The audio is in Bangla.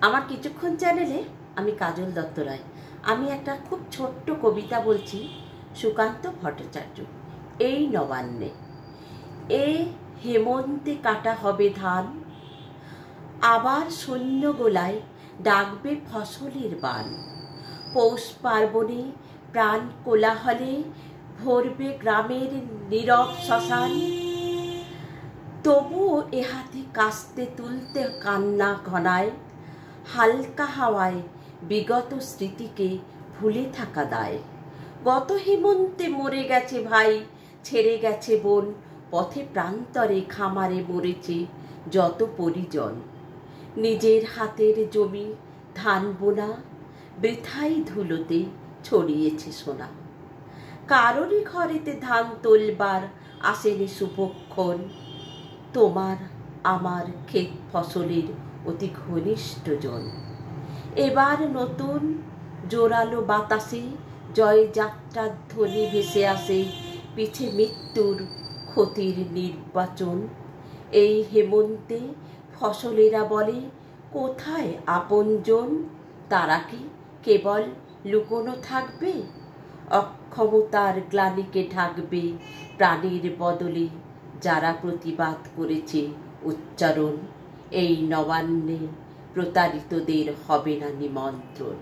আমার কিছুক্ষণ চ্যানেলে আমি কাজল দত্ত রায়। আমি একটা খুব ছোট্ট কবিতা বলছি সুকান্ত ভট্টাচার্য। এই নবান্নে এ হেমন্তে কাটা হবে ধান, আবার শূন্য গোলায় ডাকবে ফসলের বান। পৌষ পার্বণে প্রাণ কোলাহলে ভরবে গ্রামের নীরব শ্মশান। তবুও এ হাতে কাস্তে তুলতে কান্না ঘনায়, হালকা হাওয়ায় বিগত স্মৃতিকে ভুলে থাকা দায়। গত হেমন্তে মরে গেছে ভাই, ছেড়ে গেছে বোন, পথে প্রান্তরে খামারে মরেছে যত পরিজন। নিজের হাতের জমি ধান বোনা বৃথাই ধুলোতে ছড়িয়েছে সোনা। কারোরই ঘরেতে ধান তোলবার আসেনি শুভক্ষণ, তোমার আমার ক্ষেত ফসলের অতি ঘনিষ্ঠজন। এবার নতুন জোরালো বাতাসে জয়যাত্রার ধ্বনি ভেসে আসে, পিছে মৃত্যুর ক্ষতির নির্বাচন। এই হেমন্তে ফসলেরা বলে কোথায় আপনজন, তারা কি কেবল লুকোনো থাকবে? অক্ষমতার গ্লানিকে ঢাকবে প্রাণীর বদলে যারা প্রতিবাদ করেছে উচ্চারণ। এই নবান্নে প্রতারিতদের হবে না নিমন্ত্রণ।